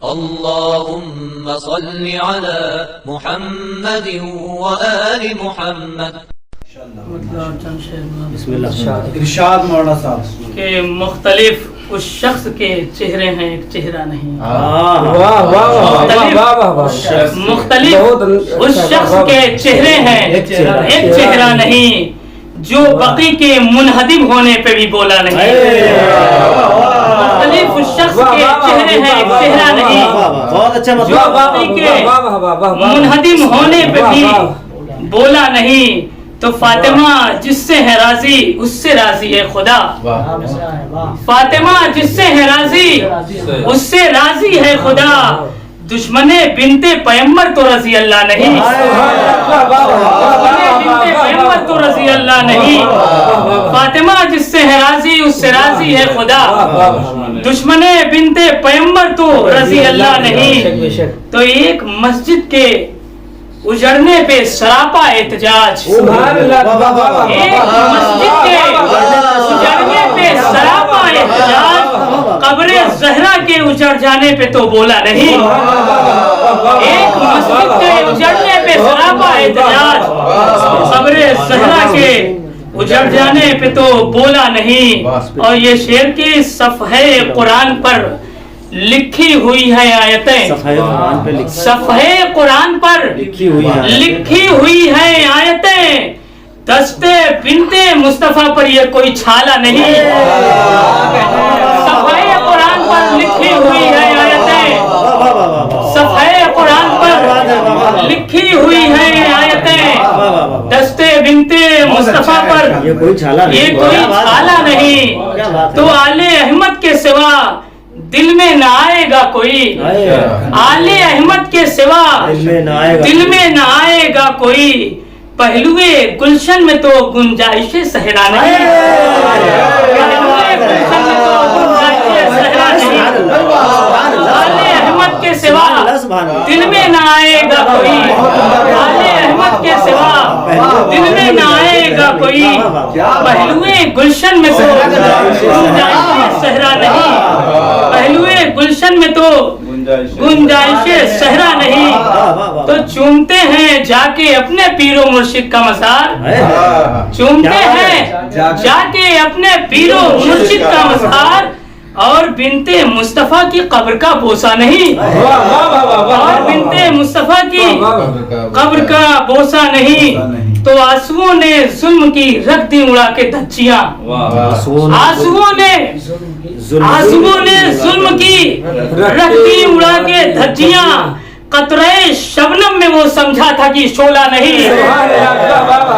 اللهم صل على محمد وآل محمد. بسم اللہ. ارشاد مولانا صاحب کہ مختلف اس شخص کے چہرے ہیں، ایک چہرہ نہیں. مختلف اس شخص کے چہرے ہیں، ایک چہرہ نہیں. جو بقی کے منہدم ہونے پہ بھی بولا نہیں. مختلف اس شخص کے چہرے ہیں، ایک چہرہ نہیں. جو بقی کے منہدم ہونے پہ بھی بولا نہیں. تو فاطمہ جس سے ہے راضی اس سے راضی ہے خدا. فاطمہ جس سے ہے راضی اس سے راضی ہے خدا. دشمن بنت پیمبر تو رضی اللہ نہیں. بنت پیمبر تو رضی اللہ نہیں. فاطمہ جس سے ہے راضی اس سے راضی ہے خدا. دشمن بنت پیمبر تو رضی اللہ نہیں. تو ایک مسجد کے اجڑنے پہ سراپا احتجاج. ایک مسجد کے اجڑنے پہ سراپا احتجاج. قبر زہرا کے اجڑ جانے پہ تو بولا نہیں. ایک مسجد کے اجڑنے پہ سراپا احتجاج. قبر زہرا کے اجڑ جانے پہ تو بولا نہیں. اور یہ شعر کی صفحے قرآن پر لکھی ہوئی ہے آیتیں. صفحے قرآن پر لکھی ہوئی ہے آیتیں. دستے بنتے مصطفیٰ پر یہ کوئی چھالا نہیں. صفحے قرآن پر لکھی ہوئی ہے آیتیں. صفحے قرآن پر لکھی ہوئی ہے آیتیں. دستے بنتے مصطفیٰ پر یہ کوئی چھالا نہیں. تو آل احمد کے سوا دل میں نہ آئے گا کوئی. آل احمد کے سوا دل میں نہ آئے گا کوئی. پہلوے گلشن میں تو گنجائش صحرا نہیں. پہلوے گلشن میں تو گنجائش صحرا نہیں. آل احمد کے سوا دل میں نہ آئے گا کوئی. آل احمد کے سوا دل میں نہ آئے گا کوئی. پہلوے گلشن میں تو گنجائش صحرا نہیں. پہلوے گلشن میں تو گنجائش صحرا نہیں. تو چومتے ہیں جا کے اپنے پیر و مرشد کا مزار. چومتے ہیں جا کے اپنے پیر و مرشد کا مزار. اور بنت مصطفیٰ کی قبر کا بوسہ نہیں. اور بنت مصطفیٰ کی قبر کا بوسہ نہیں. تو آنسوؤں نے ظلم کی رکھ دی اڑا کے دھجیاں. آنسوؤں نے ظلم کی رکھ دی اڑا کے دھجیاں. قطرے شبنم میں وہ سمجھا تھا کہ شعلہ نہیں.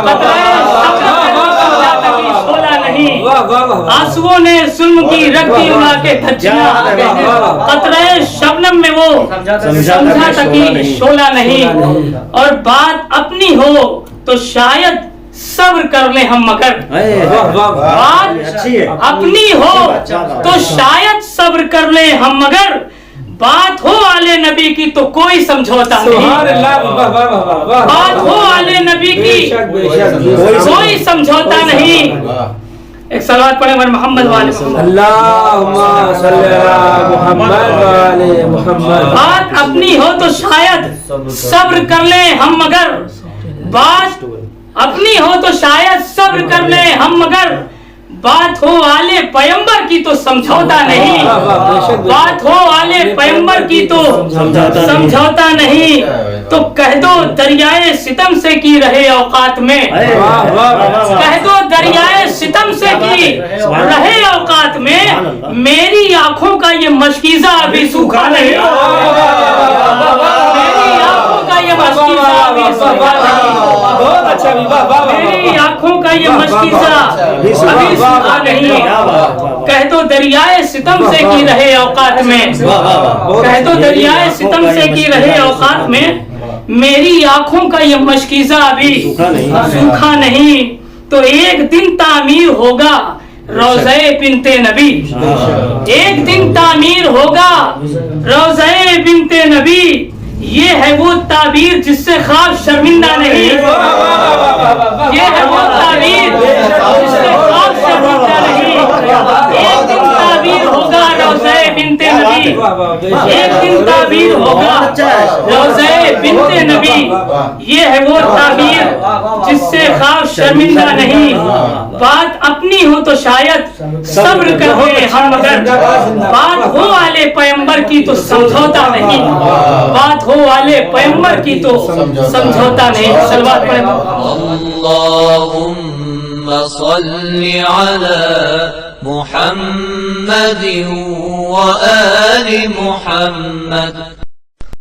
قطرے شبنم میں وہ سمجھا تھا کہ شعلہ نہیں. آنسوؤں نے ظلم کی رکھ دی اڑا کے دھجیاں. قطرے شبنم میں وہ سمجھا تھا کہ شعلہ نہیں. اور بات اپنی ہو تو شاید صبر کر لیں ہم مگر. بات اپنی ہو تو شاید صبر کر لیں ہم مگر. بات ہو آل نبی کی تو کوئی سمجھوتا نہیں. بات ہو آل نبی کی کوئی سمجھوتا نہیں. ایک صلوات پڑھیں محمد والے اللہم صلی علی محمد والے محمد. بات اپنی ہو تو شاید صبر کر لیں ہم مگر. بات اپنی ہو تو شاید صبر کر لیں ہم مگر. بات ہو آل پیمبر کی تو سمجھوتا نہیں. بات ہو آل پیمبر کی تو سمجھوتا نہیں. تو کہہ دو دریائے ستم سے کی رہے اوقات میں. کہہ دو دریائے ستم سے کی رہے اوقات میں. میری آنکھوں کا یہ مشکیزہ ابھی سوکھا نہیں. میری آنکھوں کا یہ مشکیزہ ابھی سوکھا نہیں. میری آنکھوں کا یہ مشکیزہ ابھی سوکھا نہیں. کہہ دو دریائے ستم سے کی رہے اوقات میں. کہہ دو دریائے ستم سے کی رہے اوقات میں. میری آنکھوں کا یہ مشکیزہ ابھی سوکھا نہیں. تو ایک دن تعمیر ہوگا روضہ بنت نبی. ایک دن تعمیر ہوگا روضہ بنت نبی. یہ ہے وہ تعبیر جس سے خواب شرمندہ نہیں. یہ ہے وہ تعبیر جس سے خواب شرمندہ نہیں. ایک دن تعبیر ہوگا روضہ بنت نبی. ایک دن تعبیر ہوگا روضہ بنت نبی، یہ ہے وہ تعبیر جس سے خواب شرمندہ نہیں، بات اپنی ہو تو شاید صبر کرتے ہم، مگر بات ہو والے پیغمبر کی تو سمجھوتا نہیں، بات ہو والے پیغمبر کی تو سمجھوتا نہیں۔ صلوات پڑھیں۔ اللهم صل على محمد وآل محمد